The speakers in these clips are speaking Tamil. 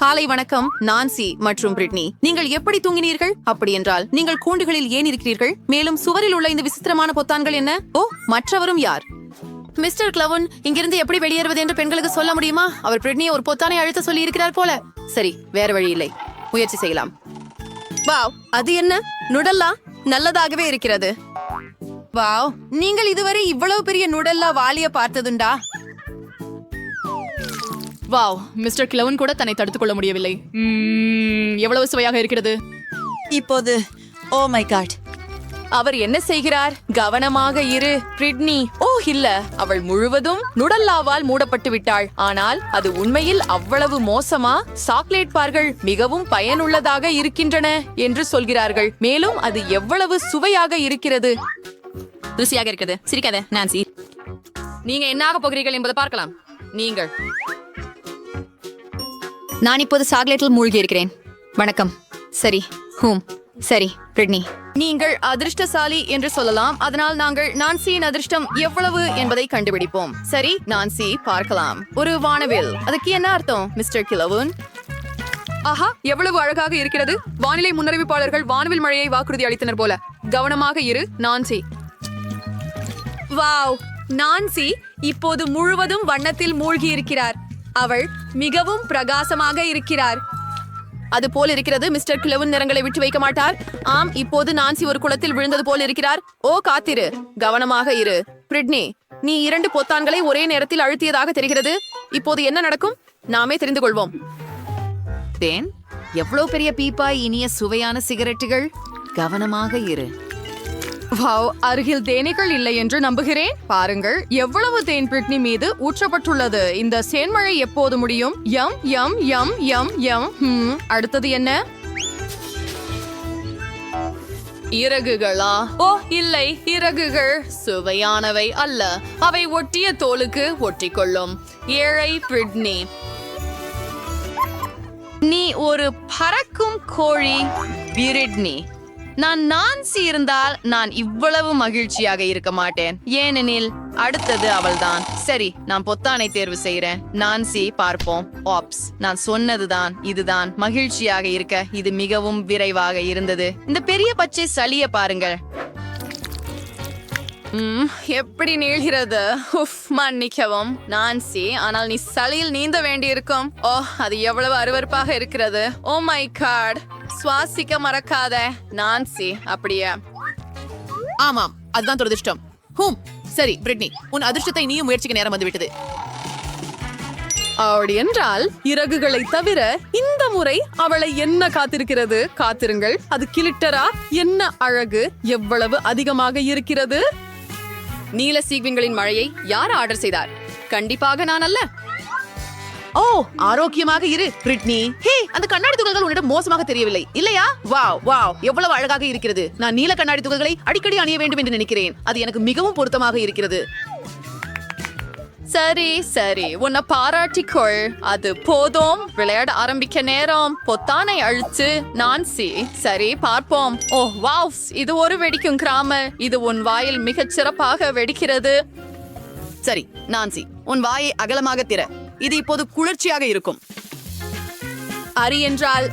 காலை வணக்கம் நான்சி மற்றும் பிரிட்னி. நீங்கள் எப்படி தூங்கினீர்கள்? அப்படி என்றால் நீங்கள் கூண்டுகளில் ஏன் இருக்கிறீர்கள்? மேலும் சுவரில் உள்ள இந்த விசித்திரமான பொத்தான்கள் என்ன? ஓ, மற்றவரும் யார்? மிஸ்டர் கிளவுன் இங்கிருந்து எப்படி வெளியேறுவது என்று பெண்களுக்கு சொல்ல முடியுமா? அவர் பிரிட்னியை ஒரு பொத்தானை அழுத்த சொல்லி இருக்கிறார் போல. சரி, வேற வழி இல்லை, முயற்சி செய்யலாம். வாவ், அது என்ன? நுடல்லா நல்லதாகவே இருக்கிறது. வாவ், நீங்கள் இதுவரை இவ்வளவு பெரிய நுடல்லா வாலிய பார்த்ததுண்டா? வாவ், மிஸ்டர் கிளவுன் கூட தன்னை தடுத்துக் கொள்ள முடியவில்லை. எவ்வளவு சுவையாக இருக்கிறது. இப்போது ஓ மை காட், அவர் என்ன செய்கிறார்? கவனமாக இரு பிரிட்னி. ஓ இல்ல, அவள் முழுவதும் நுடல்லாவால் மூடப்பட்டு விட்டாள். ஆனால் அது உண்மையில் அவ்வளவு மோசமா? சாக்லேட் பார்கள் மிகவும் பயனுள்ளதாக இருக்கின்றன என்று சொல்கிறார்கள். மேலும் அது எவ்வளவு சுவையாக இருக்கிறது. ருசியாக இருக்கிறது. சிரிக்காத நான்சி. நீங்க என்ன ஆக போகிறீர்கள் என்பதை பார்க்கலாம். நீங்கள் நான் இப்போது சாக்லேட்டில் மூழ்கி இருக்கிறேன். வணக்கம். சரி, சரி பிரிட்னி, நீங்கள் அதிர்ஷ்டசாலி என்று சொல்லலாம். அதனால் நாங்கள் நான்சியின் அதிர்ஷ்டம் எவ்வளவு என்பதை கண்டுபிடிப்போம். சரி நான்சி, பார்க்கலாம். ஒரு வானவில், அதுக்கு என்ன அர்த்தம் மிஸ்டர் கிளவுன்? ஆஹா, எவ்வளவு அழகாக இருக்கிறது. வானிலை முன்னறிவிப்பாளர்கள் வானவில் மழையை வாக்குறுதி அளித்தனர் போல. கவனமாக இரு நான்சி. வாவ், நான்சி இப்போது முழுவதும் வண்ணத்தில் மூழ்கி இருக்கிறார். அவள் மிகவும் பிரகாசமாக இருக்கிறார். அது போல் இருக்கிறது. மிஸ்டர் கிளவுன் நிறங்களை விட்டு வைக்க மாட்டார். ஆம், இப்போது நான்சி ஒரு குளத்தில் விழுந்தது போல் இருக்கிறார். ஓ காத்திரு, கவனமாக இரு பிரிட்னி. நீ 2 பொத்தான்களை ஒரே நேரத்தில் அழுத்தியதாக தெரிகிறது. இப்போது என்ன நடக்கும்? நாமே தெரிந்து கொள்வோம். தேன், எவ்வளவு பெரிய பீப்பாய், இனிய சுவையான சிகரெட்டுகள். கவனமாக இரு. வாவ், அருகில் தேனீக்கள் இல்லை என்று நம்புகிறேன். பாருங்கள் எவ்வளவு தேன் பிரிட்னி மீது ஊற்றப்பட்டுள்ளது. இந்த சேன்மழை எப்போது முடியும்? யம் யம் யம் யம் யம். அடுத்தது என்ன? இறகுகளா? ஓ இல்லை, இறகுகள் சுவையானவை அல்ல. அவை ஒட்டிய தோலுக்கு ஒட்டிக்கொள்ளும். ஏழை பிரிட்னி, நீ ஒரு பறக்கும் கோழி. பிரிட்னி, நான் நான்சி இருந்தால் நான் இவ்வளவு மகிழ்ச்சியாக இருக்க மாட்டேன். ஏனெனில் அடுத்தது அவள்தான். சரி, நான் பொத்தானை தேர்வு செய்கிறேன். நான்சி, பார்ப்போம். ஆப்ஸ், நான் சொன்னதுதான் இதுதான். மகிழ்ச்சியாக இருக்க இது மிகவும் விரைவாக இருந்தது. இந்த பெரிய பச்சை சளிய பாருங்கள். எப்படி நீள்கிறது. மன்னிக்கவும் நான்சி, ஆனால் நீ சளியில் நீந்த வேண்டியிருக்கும். ஓ, அது எவ்வளவு அருவருப்பாக இருக்கிறது. ஓ மை காட், சுவாசிக்க மறக்காத நான்சி. அப்படியே? ஆமாம், அதுதான் துரதிர்ஷ்டம். சரி பிரிட்னி, உன் அதிர்ஷ்டத்தை நீயும் முயற்சிக்க நேரம் வந்துவிட்டது. அப்படி என்றால் இறகுகளை தவிர இந்த முறை அவளை என்ன காத்திருக்கிறது? காத்திருங்கள், அது கிளிட்டரா? என்ன அழகு, எவ்வளவு அதிகமாக இருக்கிறது. நீல சீக்வின்களின் மழையை யார் ஆர்டர் செய்தார்? கண்டிப்பாக நான் அல்ல. ஓ, ஆரோக்கியமாக இரு பிரிட்னி. ஹே, அந்த கண்ணாடி துகள்கள் உன்னிடம் மோசமாக தெரியவில்லை இல்லையா? வாவ் வாவ், எவ்வளவு அழகாக இருக்கிறது. நான் நீல கண்ணாடி துகள்களை அடிக்கடி அணிய வேண்டும் என்று நினைக்கிறேன். அது எனக்கு மிகவும் பொருத்தமாக இருக்கிறது. சரி சரி, உன்னை பாராட்டிக்கொள். அது போதும், விளையாட ஆரம்பிக்க நேரம். பொத்தானை அழுத்து நான்சி. சரி, பார்ப்போம். ஓ வாவ், இது ஒரு வெடிக்கும் கிராமல். இது உன் வாயில் மிகச் சிறப்பாக வெடிக்கிறது. சரி நான்சி, உன் வாயை அகலமாக திற. இது இப்போது குளிர்ச்சியாக இருக்கும். அரி என்றால்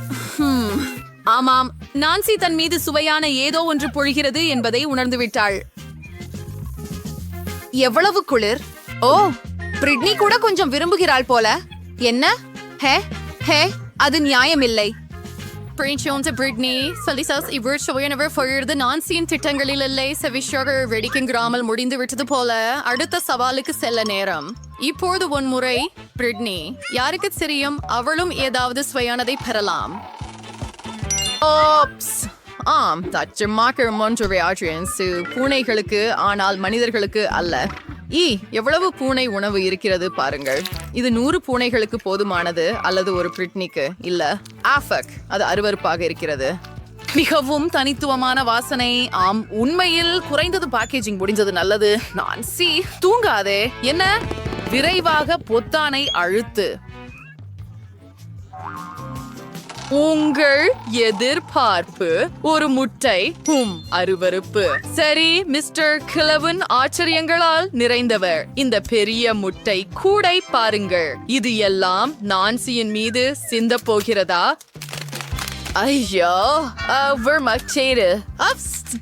ஆமாம், நான்சி தன் மீது சுவையான ஏதோ ஒன்று பொழிகிறது என்பதை உணர்ந்து விட்டாள். எவ்வளவு குளிர். ஓ, பிரிட்னி கூட கொஞ்சம் விரும்புகிறாள் போல. என்ன? ஹே ஹே, அது நியாயமில்லை. பிரிட்னி சலிசாஸ் இவர் சுவையானவர் பொழுது நான்சியின் திட்டங்களில் இல்லை. செவிஷாக வெடிக்குங்கிறாமல் முடிந்து விட்டது போல. அடுத்த சவாலுக்கு செல்ல நேரம். இப்போது ஒன் முறை பிரிட்னி. யாருக்கு தெரியும், அவளும் ஏதாவது சுவையானதை பெறலாம். ஆம், பூனைகளுக்கு, ஆனால் மனிதர்களுக்கு அல்ல. எவ்வளவு பூனை உணவு இருக்கிறது பாருங்கள். இது 100 பூனைகளுக்கு போதுமானது, அல்லது ஒரு பிரிட்னிக்கு இல்ல. ஆஃபக், அது அருவருப்பாக இருக்கிறது. மிகவும் தனித்துவமான வாசனை. ஆம், உண்மையில் குறைந்தது பேக்கேஜிங் முடிஞ்சது நல்லது. நான்சி, தூங்காதே. என்ன? விரைவாக பொத்தானை அழுத்து. உங்கள் எதிர்பார்ப்பு ஒரு முட்டை அருவருப்பு. சரி, மிஸ்டர் கிளவன் ஆச்சரியங்களால் நிறைந்தவர். இந்த பெரிய முட்டை கூடை பாருங்கள். இது எல்லாம் நான்சியின் மீது சிந்த போகிறதா? ஐயோ, vermachtede.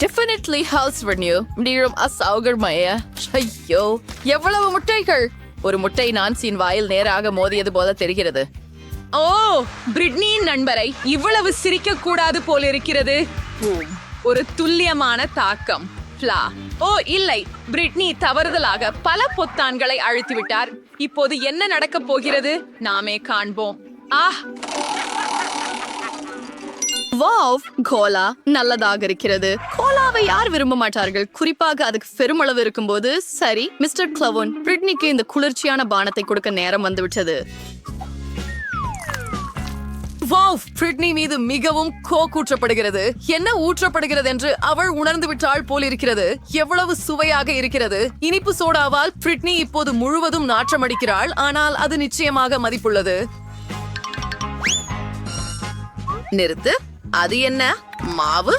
Definitely house renew. நீரும் அசௌகரியமய. ஐயோ, எவ்வளவு முட்டைகள்! ஒரு முட்டை நான்சியின் வாயில் நேராக மோதியது போல தெரிகிறது. ஓ, பிரிட்னியின் நண்பரை இவ்வளவு சிரிக்க கூடாது போல இருக்கிறது. ஒரு துல்லியமான தாக்கம். ஓ இல்லை, பிரிட்னி தவறுதலாக பல பொத்தான்களை அழுத்திவிட்டார். இப்போது என்ன நடக்கப் போகிறது நாமே காண்போம். வாவ், கோலா நல்லதாக இருக்கிறது. கோலாவை யார் விரும்ப மாட்டார்கள், குறிப்பாக அதுக்கு பெருமளவு இருக்கும்போது. சரி மிஸ்டர் கிளவன், பிரிட்னிக்கு இந்த குளிர்ச்சியான பானத்தை கொடுக்க நேரம் வந்துவிட்டது. வாவ், பிரிட்னி மீது மிகவும் ஊற்றப்படுகிறது. என்ன ஊற்றப்படுகிறது என்று அவள் உணர்ந்து விட்டாள் போல் இருக்கிறது. எவ்வளவு சுவையாக இருக்கிறது. இனிப்பு சோடாவால் பிரிட்னி இப்போது முழுவதும் நாற்றமடிக்கிறாள். ஆனால் அது நிச்சயமாக மதிப்புள்ளது. நிறுத்து. அது என்ன மாவு?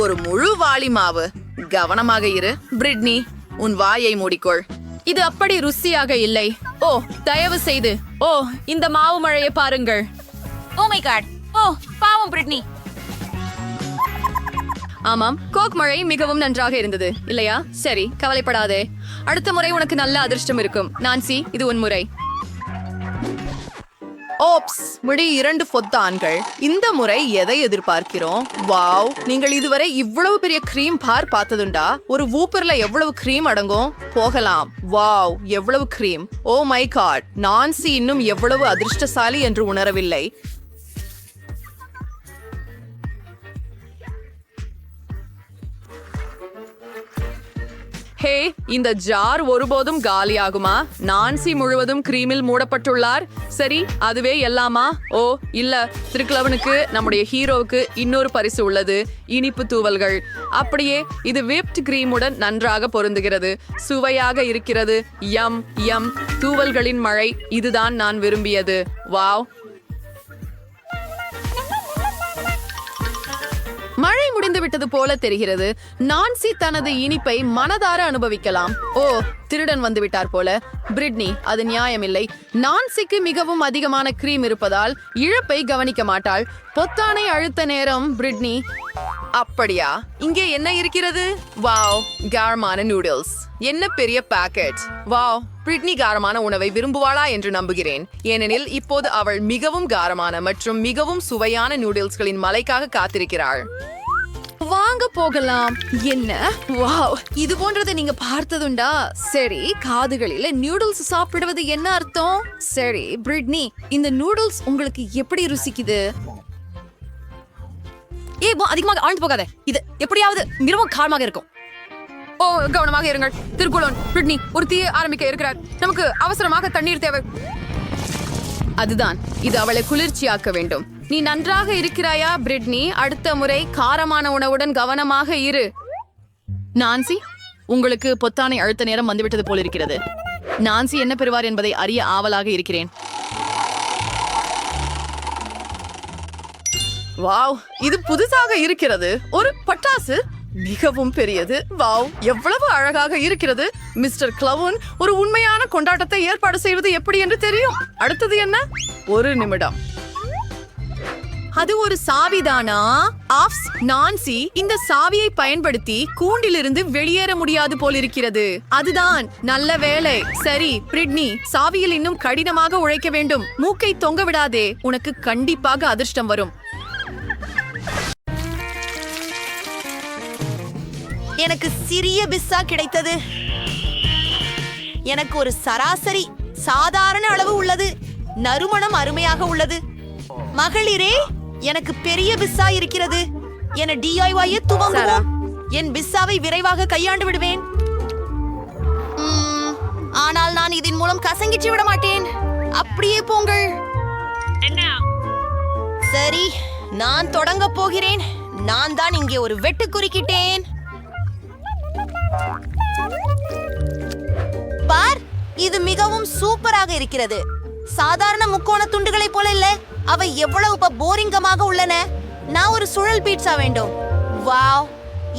ஒரு முழு வாளி மாவு. கவனமாக இரு பிரிட்னி, உன் வாயை மூடிக்கொள். இது அப்படி ருசியாக இல்லை. ஓ, தயவு செய்து. ஓ, இந்த மாவு மழையை பாருங்கள். ஓ மை காட். ஓ பாவம் பிரிட்னி. ஆமாம், கோக் மழை மிகவும் நன்றாக இருந்தது இல்லையா? சரி, கவலைப்படாதே. அடுத்த முறை உனக்கு நல்ல அதிர்ஷ்டம் இருக்கும். நான்சி, இது உன் முறை. ஓப்ஸ், முடி 2 பொத்தான்கள். இந்த முறை எதை எதிர்பார்க்கிறோம்? வாவ், நீங்கள் இதுவரை இவ்வளவு பெரிய கிரீம் பார் பார்த்ததுண்டா? ஒரு வூப்பர்ல எவ்வளவு கிரீம் அடங்கும்? போகலாம். வாவ், எவ்வளவு cream! Oh my god, Nancy இன்னும் எவ்வளவு அதிர்ஷ்டசாலி என்று உணரவில்லை. ஹே, இந்த ஜார் ஒருபோதும் காலியாகுமா? நான்சி முழுவதும் கிரீமில் மூடப்பட்டுள்ளார். சரி, அதுவே எல்லாமா? ஓ இல்ல, திருக்கிழவனுக்கு, நம்முடைய ஹீரோவுக்கு இன்னொரு பரிசு உள்ளது. இனிப்பு தூவல்கள். அப்படியே இது விப்ட் கிரீமுடன் நன்றாக பொருந்துகிறது. சுவையாக இருக்கிறது. யம் யம். தூவல்களின் மழை. இதுதான் நான் விரும்பியது. வாவ், மழை முடிந்து விட்டது போல தெரிகிறது. நான்சி தனது இனிப்பை மனதார அனுபவிக்கலாம். ஓ, திருடன் வந்து விட்டார் போல. பிரிட்னி, அது நியாயமில்லை. நான்சிக்கு மிகவும் அதிகமான கிரீம் இருப்பதால் இழப்பை கவனிக்க மாட்டாள். பொத்தானை அழுத்த நேரம் பிரிட்னி. அப்படியா? இங்கே என்ன இருக்கிறது? வாவ், காரமான நூடுல்ஸ். என்ன பெரிய பாக்கெட்! வாவ், பிரிட்னி காரமான உணவை விரும்புவாளா என்று நம்புகிறேன். ஏனெனில் இப்போது அவள் மிகவும் காரமான மற்றும் மிகவும் சுவையான நூடுல்ஸ்களின் மலைக்காக காத்திருக்கிறாள். வாங்க போகலாம். என்ன? வாவ், இது போன்றதை நீங்க பார்த்ததுண்டா? சரி, காதுகளில் நூடுல்ஸ் சாப்பிடுவது என்ன அர்த்தம்? சரி பிரிட்னி, இந்த நூடுல்ஸ் உங்களுக்கு எப்படி ருசிக்குது? அதிகமாக ஆழ்ந்து போகாத. இது எப்படியாவது மிகவும் காரமாக இருக்கும். ஓ, கவனமாக இருங்கள் திருக்குளோன். பிரிட்னி ஒரு தீயை ஆரம்பிக்க இருக்கிறார். நமக்கு அவசரமாக தண்ணீர் தேவை. அதுதான், இது அவளை குளிர்ச்சியாக்க வேண்டும். நீ நன்றாக இருக்கிறாயா பிரிட்னி? அடுத்த முறை காரமான உணவுடன் கவனமாக இரு. நான்சி, உங்களுக்கு பொத்தானை அழுத்த நேரம் வந்துவிட்டது போல் இருக்கிறது. நான்சி என்ன பெறுவார் என்பதை அறிய ஆவலாக இருக்கிறேன். வாவ், இது புதுசாக இருக்கிறது. ஒரு பட்டாசு. மிகவும் பெரியது. வாவ், எவ்வளவு அழகாக இருக்கிறது. மிஸ்டர் கிளவன் ஒரு உண்மையான கொண்டாட்டத்தை ஏற்பாடு செய்வது எப்படி என்று தெரியும். அடுத்தது என்ன? ஒரு நிமிடம். அது ஒரு சாவிதானா? ஆஃப்ஸ், நான்சி இந்த சாவியை பயன்படுத்தி கூண்டிலிருந்து வெளியேற முடியாது போலிருக்கிறது. அதுதான் நல்ல வேலை. சரி பிரிட்னி, சாவியில் இன்னும் கடினமாக உழைக்க வேண்டும். மூக்கை தொங்க விடாதே, உனக்கு கண்டிப்பாக அதிர்ஷ்டம் வரும். எனக்கு சிறிய பிஸ்ஸா கிடைத்தது. எனக்கு ஒரு சராசரி சாதாரண அளவு உள்ளது. நறுமணம் அருமையாக உள்ளது. மகளிரே, எனக்கு பெரிய பிஸ்ஸா இருக்கிறது. என DIY துவங்குவோம். என் பிஸ்ஸாவை விரைவாக கையாண்டு விடுவேன். ஆனால் நான் இதன் மூலம் கசங்கிச்சு விட மாட்டேன். அப்படியே போங்கள். சரி, நான் தொடங்க போகிறேன். நான் தான் இங்கே ஒரு வெட்டு குறுக்கிட்டேன். பார், இது மிகவும் சூப்பராக இருக்கிறது. சாதாரண முக்கோண துண்டுகளைப் போல இல்ல, அவை எவ்வளவு போரிங்கமாக உள்ளன. நான் ஒரு சுழல் பீட்சா வேண்டும். வாவ்,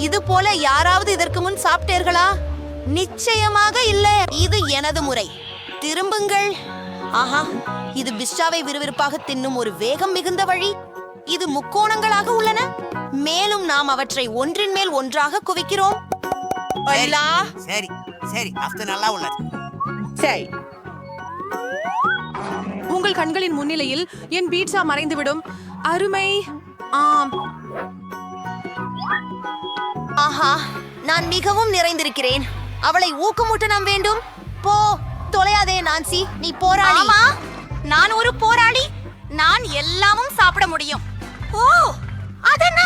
இது போல யாராவது இதற்கு முன் சாப்பிட்டீர்களா? நிச்சயமாக இல்ல. இது எனது முறை. திரும்புங்கள். ஆஹா, இது பிஸ்டாவை விறுவிறுப்பாக தின்னும் ஒரு வேகம் மிகுந்த வழி. இது முக்கோணங்களாக உள்ளன, மேலும் நாம் அவற்றை ஒன்றின் மேல் ஒன்றாக குவிக்கிறோம். சரி சரி, அது நல்லா உள்ளது. சரி, உங்கள் கண்களின் முன்னிலையில் என் பீட்சா மறைந்துவிடும். அருமை. ஆம், ஆஹா, நான் மிகவும் நிறைந்திருக்கிறேன். அவளை ஊக்கமூட்ட நாம் வேண்டும். போ, தொலையாதே நான்சி, நீ போராளி. ஆமா, நான் ஒரு போராளி. நான் எல்லாமும் சாப்பிட முடியும். ஓ, அதென்ன?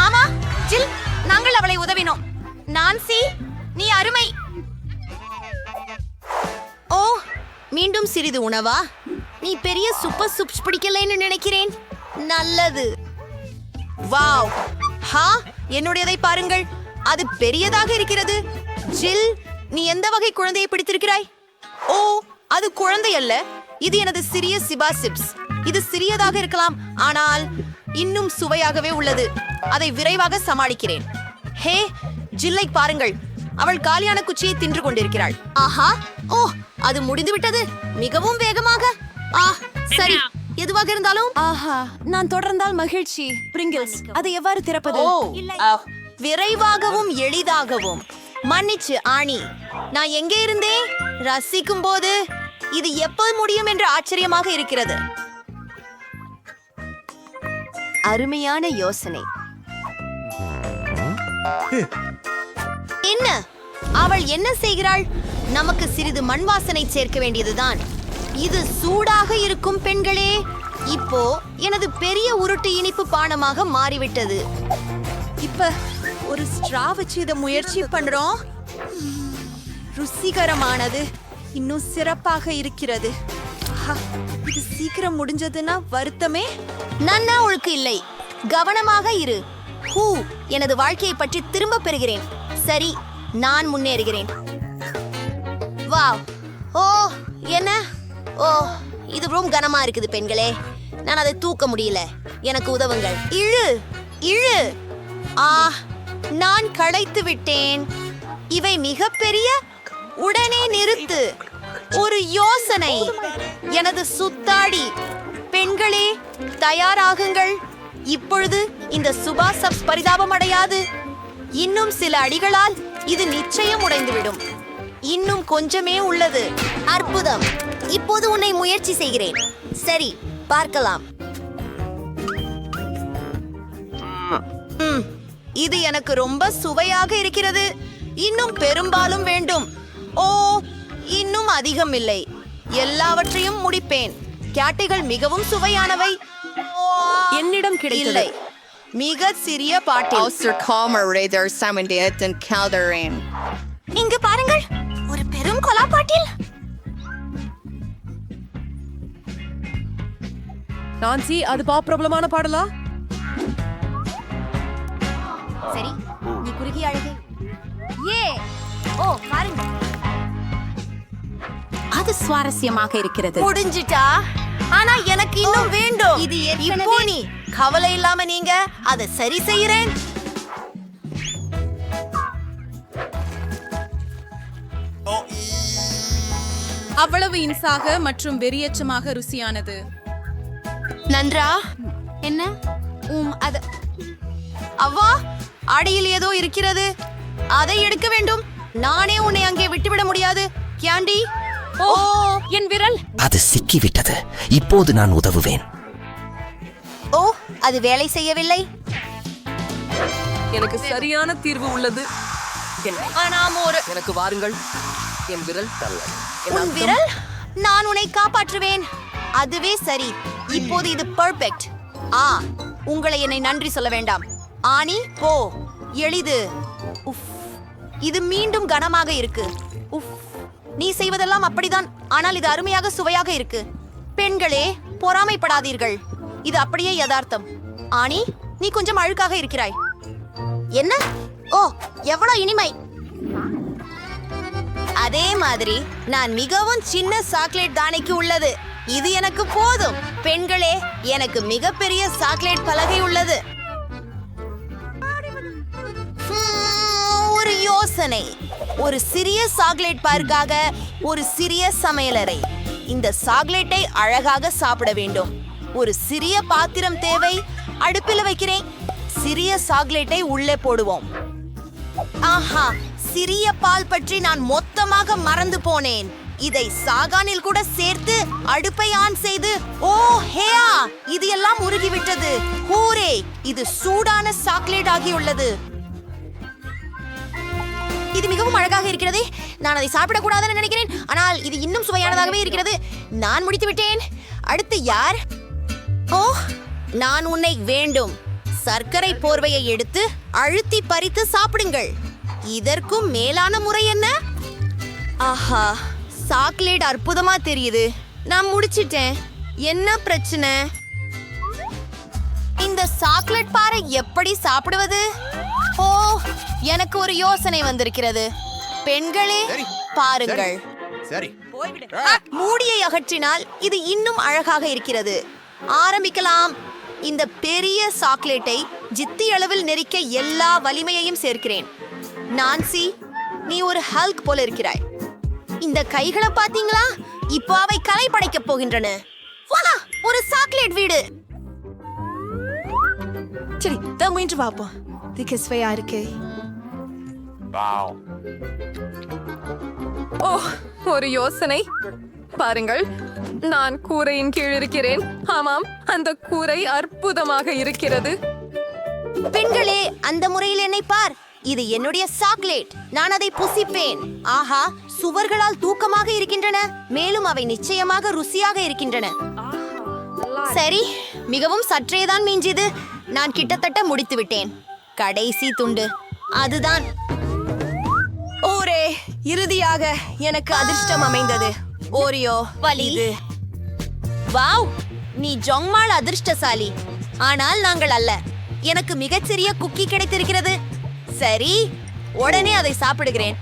ஆமா, ஜில், நாங்கள் அவளை உதவினோம். நான்சி, நீ அருமை. ஓ, மீண்டும் சிறிது உணவா? நீ பெரிய சூப்பர் சூப்ஸ் பிடிக்கலைன்னு நினைக்கிறேன். நல்லது. வாவ், ஹா, என்னுடையதை பாருங்கள், அது பெரியதாக இருக்கிறது. ஜில், நீ எந்த வகை குழந்தையை பிடித்திருக்கிறாய்? ஓ, அது குழந்தை அல்ல, இது எனது சிறிய சிபா சிப்ஸ். இது சிறியதாக இருக்கலாம், ஆனால் இன்னும் சுவையாகவே உள்ளது. அதை விரைவாக சமாளிக்கிறேன். ஹே, ஜில்லை பாருங்கள், அவள் காலியான குச்சியை தின்று கொண்டிருக்கிறாள். ஆஹா, ஓ, அது முடிந்து விட்டது, மிகவும் வேகமாக. சரி, எதுவாக இருந்தாலும். ஆஹா, நான் தொடர்ந்தால் மகிழ்ச்சி. பிரிங்கிள்ஸ், அதை எவ்வாறு திறப்பது? விரைவாகவும் எளிதாகவும். மன்னிச்சு ஆணி, நான் எங்கே இருந்தேன்? ரசிக்கும் போது இது எப்போது முடியும் என்று ஆச்சரியமாக இருக்கிறது. அருமையான யோசனை. என்ன அவள் என்ன செய்கிறாள்? நமக்கு சிறிது மண் வாசனை சேர்க்க வேண்டியதுதான். இது சூடாக இருக்கும் பெண்களே. இப்போ எனது பெரிய உருட்டு இனிப்பு பானமாக மாறிவிட்டது. இப்ப ஒரு ஸ்ட்ரா வச்சு இதை முயற்சி பண்றோம். ருசிகரமானது, இன்னும் சிறப்பாக இருக்கிறது. இது சீக்கிரம் முடிஞ்சதுன்னா வருத்தமே. நன்னா ஒழுக்கு இல்லை, கவனமாக இரு. ஹூ, எனது வாழ்க்கையை பற்றி திரும்ப பெறுகிறேன். சரி, நான் முன்னேறுகிறேன். வாவ், ஓ, என்ன? ஓ, இது ரொம்ப கனமா இருக்குது பெண்களே. நான் அதை தூக்க முடியல, எனக்கு உதவுங்கள். இழு இழு. நான் களைத்து விட்டேன். இவை மிகப்பெரிய. உடனே நிறுத்து. ஒரு யோசனை. எனது சுத்தாடி. பெண்களே, தயாராகுங்கள். இப்பொழுது இந்த சுபா சப்ஸ் பரிதாபம் அடையாது. இன்னும் சில அடிகளால் இது நிச்சயம் உடைந்துவிடும். இன்னும் கொஞ்சமே உள்ளது. அற்புதம். இப்போது உன்னை முயற்சி செய்கிறேன். சரி, பார்க்கலாம். இது எனக்கு ரொம்ப சுவையாக இருக்கிறது. இன்னும் பெரும்பாலும் வேண்டும். ஓ, இன்னும் அதிகம் இல்லை. எல்லாவற்றையும் முடிப்பேன். கேட்டைகள் மிகவும் சுவையானவை. என்னிடம் கிடைத்தது. இல்லை, மிக சிறிய பாட்டில். இங்கு பாருங்கள், ஒரு பெரும் கொலா பாட்டில். நான்சி, அது பிரபலமான பாடலா? சரி, நீ குறுகிய அழகே. ஓ, பாருங்க, அது சுவாரஸ்யமாக இருக்கிறது. முடிஞ்சிட்டா? ஆனா எனக்கு இன்னும் வேண்டும். இது இப்போ நீ கவலை இல்லாம நீங்க அதை சரி செய்கிறேன். அவ்வளவு இன்சாக மற்றும் வெறியச்சமாக ருசியானது. நன்றா? என்ன? அது அவ்வா, அடியில் ஏதோ இருக்கிறது. அதை எடுக்க வேண்டும். நானே உன்னை அங்கே விட்டுவிட முடியாது. கேண்டி. ஓ, என் விரல். அது சிக்கிவிட்டது. இப்போது நான் உதவுவேன். ஓ, அது வேலை செய்யவில்லை. எனக்கு சரியான தீர்வு உள்ளது. எனக்கு வாருங்கள். என் விரல். உன் விரல்? நான் உன்னை காப்பாற்றுவேன். அதுவே சரி. இப்போது இது பெர்ஃபெக்ட். உங்களை என்னை நன்றி சொல்ல வேண்டாம். ஆனி, போ. எளிது. உஃப், இது மீண்டும் கனமாக இருக்கு. உஃப், நீ செய்வதெல்லாம் அப்படிதான், ஆனால் இது அருமையாக சுவையாக இருக்கு. பெண்களே, பொறாமைப்படாதீர்கள். இது அப்படியே யதார்த்தம். ஆனி, நீ கொஞ்சம் அழுக்காக இருக்கிறாய். என்ன? ஓ, எவ்வளவு இனிமை. அதே மாதிரி நான் மிகவும் சின்ன சாக்லேட் தானைக்கு உள்ளது. இது எனக்கு போதும். பெண்களே, எனக்கு மிகப்பெரிய சாக்லேட் பலகை உள்ளது. ஒரு யோசனை. ஒரு சிறிய சாக்லேட் பார்க்காக ஒரு சிறிய சமையலறை. இந்த சாக்லேட்டை அழகாக சாப்பிட வேண்டும். ஒரு சிறிய பாத்திரம் தேவை. அடுப்பில் வைக்கிறேன். சிறிய சாக்லேட்டை உள்ளே போடுவோம். ஆஹா, சிறிய பால் பற்றி நான் மொத்தமாக மறந்து போனேன். இதை சாகானில் கூட சேர்த்து அடுப்பை ஆன் செய்து, ஓ ஹேயா, இது எல்லாம் உருகிவிட்டது. ஹூரே, இது சூடான சாக்லேட் ஆகியுள்ளது. இது மிகவும் அழகாக இருக்கிறது. நான் அதை சாப்பிடக்கூடாதுன்னு நினைக்கிறேன், ஆனால் இது இன்னும் சுவையானதாகவே இருக்கிறது. நான் முடித்து விட்டேன். அடுத்து யார்? ஓ, நான் உன்னை வேண்டும். சர்க்கரை போர்வையை எடுத்து அழுத்தி பறித்து சாப்பிடுங்கள். இதற்கும் மேலான முறை என்ன? ஆஹா, சாக்லேட் அற்புதமா தெரியுது. நான் முடிச்சிட்டேன். என்ன பிரச்சனை? இந்த சாக்லேட் பாறை எப்படி சாப்பிடுவது? ஓ, எனக்கு ஒரு யோசனை வந்திருக்கிறது. பெண்களே, பாருங்கள். சரி. மூடியை அகற்றினால் இது இன்னும் அழகாக இருக்கிறது. ஆரம்பிக்கலாம். இந்த பெரிய சாக்லேட்டை ஜித்தி அளவில் நெரிக்க எல்லா வலிமையையும் சேர்க்கிறேன். நான்சி, நீ ஒரு ஹல்க் போல இருக்கிறாய். இந்த கைகளை பாத்தீங்களா? இப்போ அவை கலை படைக்கப் போகின்றன. வாடா, ஒரு சாக்லேட் வீடு. சரி, தான் முயன்று பார்ப்போம். இதுக்கு சுவையா இருக்கு. ஓ, ஒரு யோசனை. பாருங்கள், நான் கூரையின் கீழ் இருக்கிறேன். ஆமாம், அந்த கூரை அற்புதமாக இருக்கிறது. பெண்களே, அந்த முறையில் என்னை பார். இது என்னுடைய சாக்லேட். நான் அதை புசிப்பேன். ஆஹா, சுவர்களால் தூக்கமாக இருக்கின்றன. மேலும் அவை நிச்சயமாக ருசியாக இருக்கின்றன. சரி, மிகவும் சற்றேதான் மிஞ்சியது. நான் கிட்டத்தட்ட முடித்து விட்டேன். கடைசி துண்டு அதுதான். ஓரே, இறுதியாக எனக்கு அதிர்ஷ்டம் அமைந்தது. ஓரியோ இது. வாவ், நீ ஜொங்மாள் அதிர்ஷ்டசாலி. ஆனால் நாங்கள் அல்ல. எனக்கு மிகச்சிறிய குக்கி கிடைத்திருக்கிறது. சரி, உடனே அதை சாப்பிடுகிறேன்.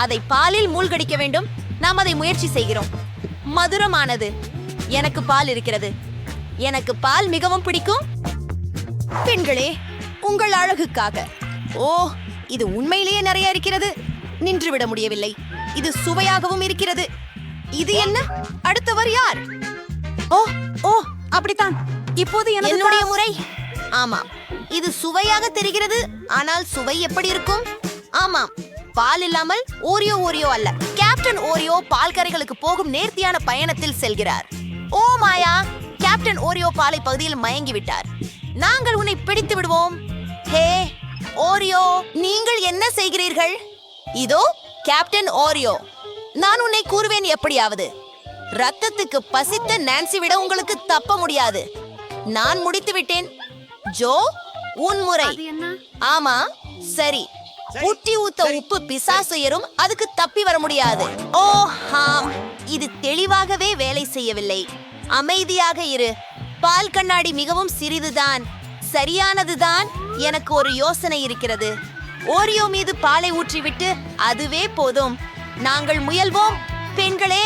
அதை பாலில் மூழ்கடிக்க வேண்டும். நாம் அதை முயற்சி செய்கிறோம். மதுரமானது. எனக்கு பால் இருக்கிறது. எனக்கு பால் மிகவும் பிடிக்கும். பெண்களே, உங்கள் அழகுக்காக. ஓ, இது உண்மையிலேயே நிறைய இருக்கிறது. நின்றுவிட முடியவில்லை. இது சுவையாகவும் இருக்கிறது. இது என்ன? அடுத்தவர் யார்? ஓ ஓ அப்படித்தான். இப்போது என்னுடைய முறை. ஆமாம், இது சுவையாக தெரிகிறது. ஆனால் சுவை எப்படி இருக்கும்? ஆமாம், பால் இல்லாமல் ஓரியோ அல்ல. கேப்டன் ஓரியோ பால்கரைகளுக்கு போகும் நேர்த்தியான பயணத்தில் செல்கிறார். ஓ மாயா, கேப்டன் ஓரியோ பாலை பகுதியில் மயங்கி விட்டார். நாங்கள் உன்னை பிடித்து விடுவோம். ஹே ஓரியோ, நீங்கள் என்ன செய்கிறீர்கள்? இதோ கேப்டன் ஓரியோ. நான் உன்னை கூறுவேன் எப்படியாவது. ரத்தத்துக்கு பசித்த நான்சி விட உங்களுக்கு தப்ப முடியாது. நான் முடித்து விட்டேன். ஜோ, உன் முறை. ஆமா, சரி. ஊட்டி ஊத்த உப்பு பிசாசு ஏறும், அதுக்கு தப்பி வர முடியாது. ஓ ஹாம், இது தெளிவாகவே வேலை செய்யவில்லை. அமைதியாக இரு. பால் கண்ணாடி மிகவும் சிறிதுதான். சரியானதுதான். எனக்கு ஒரு யோசனை இருக்கிறது. ஓரியோ மீது பாலை ஊற்றிவிட்டு அதுவே போதும். நாங்கள் முயல்வோம். பெண்களே,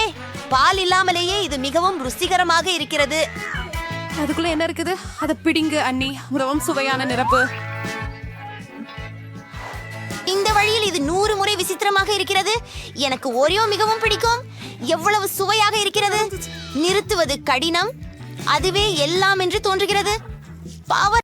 பால் இல்லாமலேயே இது மிகவும் ருசிகரமாக இருக்கிறது. அதுக்குள்ள என்ன இருக்குது? அதை பிடிங்க அண்ணி. மிகவும் சுவையான நிரப்பு. இந்த வழியில் இது 100 முறை விசித்திரமாக இருக்கிறது. எனக்கு ஓரியோ மிகவும் பிடிக்கும். எவ்வளவு சுவையாக இருக்கிறது. நிறுத்துவது கடினம். அதுவே எல்லாம் என்று தோன்றுகிறது. பவர்